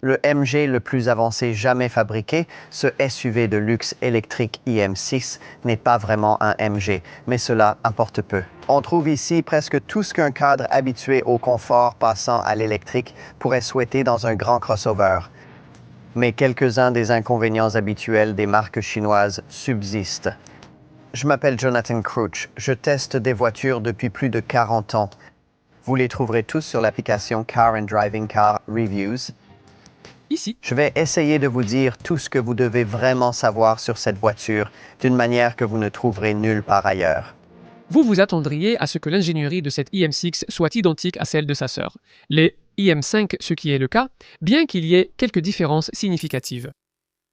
Le MG le plus avancé jamais fabriqué, ce SUV de luxe électrique IM6, n'est pas vraiment un MG, mais cela importe peu. On trouve ici presque tout ce qu'un cadre habitué au confort passant à l'électrique pourrait souhaiter dans un grand crossover. Mais quelques-uns des inconvénients habituels des marques chinoises subsistent. Je m'appelle Jonathan Crouch, je teste des voitures depuis plus de 40 ans. Vous les trouverez tous sur l'application Car and Driving Car Reviews. Ici, Je vais essayer de vous dire tout ce que vous devez vraiment savoir sur cette voiture d'une manière que vous ne trouverez nulle part ailleurs. vous vous attendriez à ce que l'ingénierie de cette IM6 soit identique à celle de sa sœur, les IM5, ce qui est le cas, bien qu'il y ait quelques différences significatives.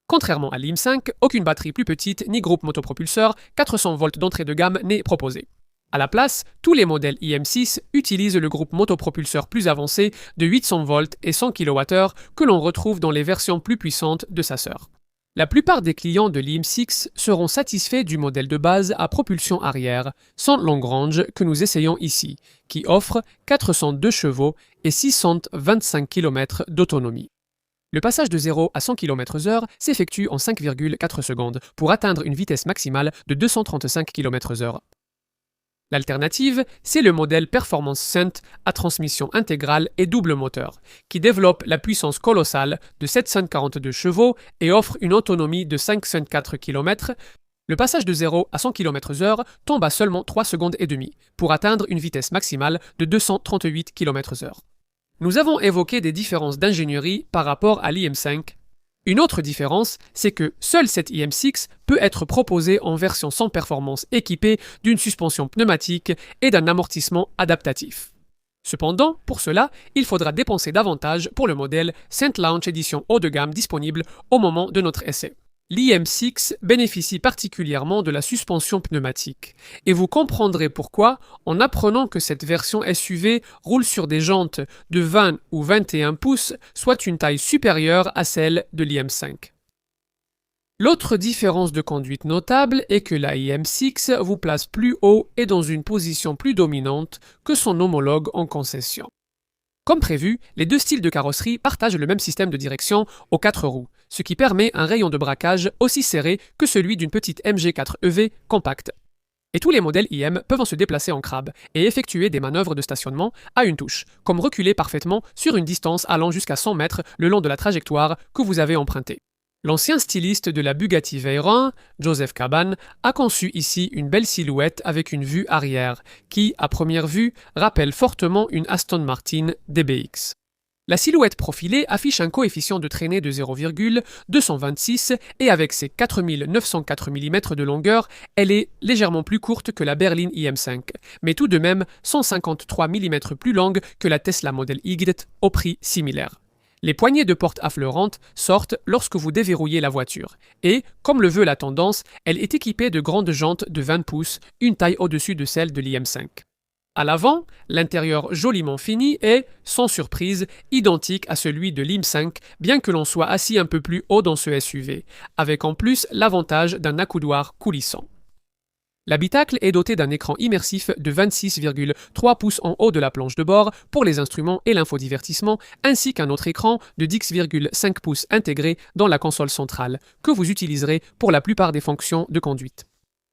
Contrairement à l'IM5, aucune batterie plus petite ni groupe motopropulseur 400 volts d'entrée de gamme n'est proposé. À la place, tous les modèles IM6 utilisent le groupe motopropulseur plus avancé de 800 volts et 100 kWh que l'on retrouve dans les versions plus puissantes de sa sœur. La plupart des clients de l'IM6 seront satisfaits du modèle de base à propulsion arrière, sans long range que nous essayons ici, qui offre 402 chevaux et 625 km d'autonomie. Le passage de 0 à 100 km/h s'effectue en 5,4 secondes pour atteindre une vitesse maximale de 235 km/h. L'alternative, c'est le modèle Performance Cent à transmission intégrale et double moteur, qui développe la puissance colossale de 742 chevaux et offre une autonomie de 504 km. Le passage de 0 à 100 km/h tombe à seulement 3 secondes et demie, pour atteindre une vitesse maximale de 238 km/h. Nous avons évoqué des différences d'ingénierie par rapport à l'IM5. Une autre différence, c'est que seule cette IM6 peut être proposée en version sans performance équipée d'une suspension pneumatique et d'un amortissement adaptatif. Cependant, pour cela, il faudra dépenser davantage pour le modèle Cent Launch édition haut de gamme disponible au moment de notre essai. L'IM6 bénéficie particulièrement de la suspension pneumatique, et vous comprendrez pourquoi en apprenant que cette version SUV roule sur des jantes de 20 ou 21 pouces, soit une taille supérieure à celle de l'IM5. L'autre différence de conduite notable est que la IM6 vous place plus haut et dans une position plus dominante que son homologue en concession. Comme prévu, les deux styles de carrosserie partagent le même système de direction aux 4 roues, ce qui permet un rayon de braquage aussi serré que celui d'une petite MG4 EV compacte. Et tous les modèles IM peuvent se déplacer en crabe et effectuer des manœuvres de stationnement à une touche, comme reculer parfaitement sur une distance allant jusqu'à 100 mètres le long de la trajectoire que vous avez empruntée. L'ancien styliste de la Bugatti Veyron, Joseph Caban, a conçu ici une belle silhouette avec une vue arrière, qui, à première vue, rappelle fortement une Aston Martin DBX. La silhouette profilée affiche un coefficient de traînée de 0,226 et avec ses 4904 mm de longueur, elle est légèrement plus courte que la berline IM5, mais tout de même 153 mm plus longue que la Tesla Model Y au prix similaire. Les poignées de porte affleurantes sortent lorsque vous déverrouillez la voiture et, comme le veut la tendance, elle est équipée de grandes jantes de 20 pouces, une taille au-dessus de celle de l'IM5. À l'avant, l'intérieur joliment fini est, sans surprise, identique à celui de l'IM5, bien que l'on soit assis un peu plus haut dans ce SUV, avec en plus l'avantage d'un accoudoir coulissant. L'habitacle est doté d'un écran immersif de 26,3 pouces en haut de la planche de bord pour les instruments et l'infodivertissement, ainsi qu'un autre écran de 10,5 pouces intégré dans la console centrale, que vous utiliserez pour la plupart des fonctions de conduite.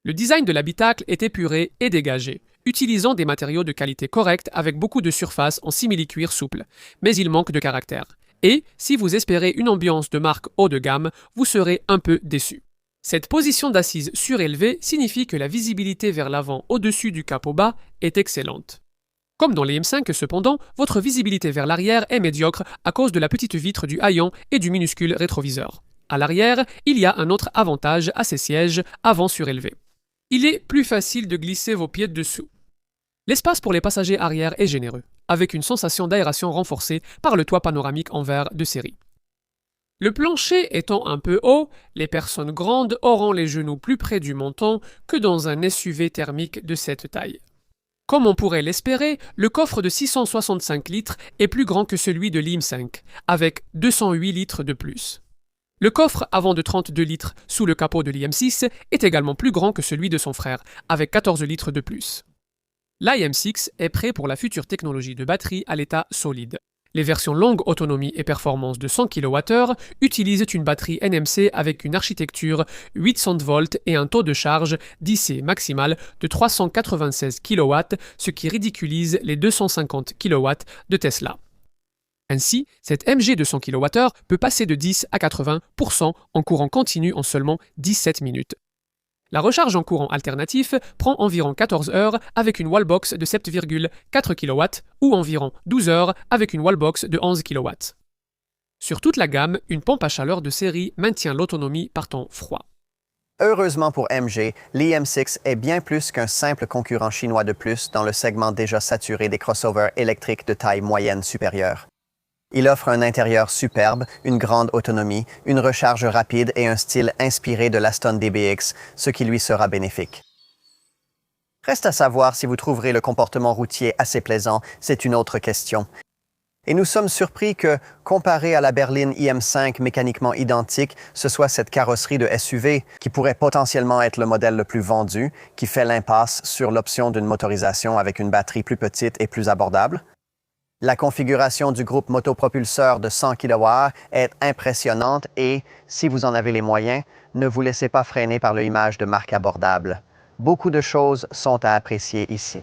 Le design de l'habitacle est épuré et dégagé, utilisant des matériaux de qualité correcte avec beaucoup de surface en simili-cuir souple, mais il manque de caractère. Et, si vous espérez une ambiance de marque haut de gamme, vous serez un peu déçu. Cette position d'assise surélevée signifie que la visibilité vers l'avant au-dessus du capot bas est excellente. Comme dans les M5 cependant, votre visibilité vers l'arrière est médiocre à cause de la petite vitre du haillon et du minuscule rétroviseur. À l'arrière, il y a un autre avantage à ces sièges avant surélevés. Il est plus facile de glisser vos pieds dessous. L'espace pour les passagers arrière est généreux, avec une sensation d'aération renforcée par le toit panoramique en verre de série. Le plancher étant un peu haut, les personnes grandes auront les genoux plus près du menton que dans un SUV thermique de cette taille. Comme on pourrait l'espérer, le coffre de 665 litres est plus grand que celui de l'IM5, avec 208 litres de plus. Le coffre avant de 32 litres sous le capot de l'IM6 est également plus grand que celui de son frère, avec 14 litres de plus. L'IM6 est prêt pour la future technologie de batterie à l'état solide. Les versions longue autonomie et performance de 100 kWh utilisent une batterie NMC avec une architecture 800 volts et un taux de charge DC maximal de 396 kW, ce qui ridiculise les 250 kW de Tesla. Ainsi, cette MG de 100 kWh peut passer de 10 à 80% en courant continu en seulement 17 minutes. La recharge en courant alternatif prend environ 14 heures avec une wallbox de 7,4 kW ou environ 12 heures avec une wallbox de 11 kW. Sur toute la gamme, une pompe à chaleur de série maintient l'autonomie par temps froid. Heureusement pour MG, l'EM6 est bien plus qu'un simple concurrent chinois de plus dans le segment déjà saturé des crossovers électriques de taille moyenne supérieure. Il offre un intérieur superbe, une grande autonomie, une recharge rapide et un style inspiré de l'Aston DBX, ce qui lui sera bénéfique. Reste à savoir si vous trouverez le comportement routier assez plaisant, c'est une autre question. Et nous sommes surpris que, comparé à la berline IM5 mécaniquement identique, ce soit cette carrosserie de SUV qui pourrait potentiellement être le modèle le plus vendu, qui fait l'impasse sur l'option d'une motorisation avec une batterie plus petite et plus abordable. La configuration du groupe motopropulseur de 100 kW est impressionnante et, si vous en avez les moyens, ne vous laissez pas freiner par l'image de marque abordable. Beaucoup de choses sont à apprécier ici.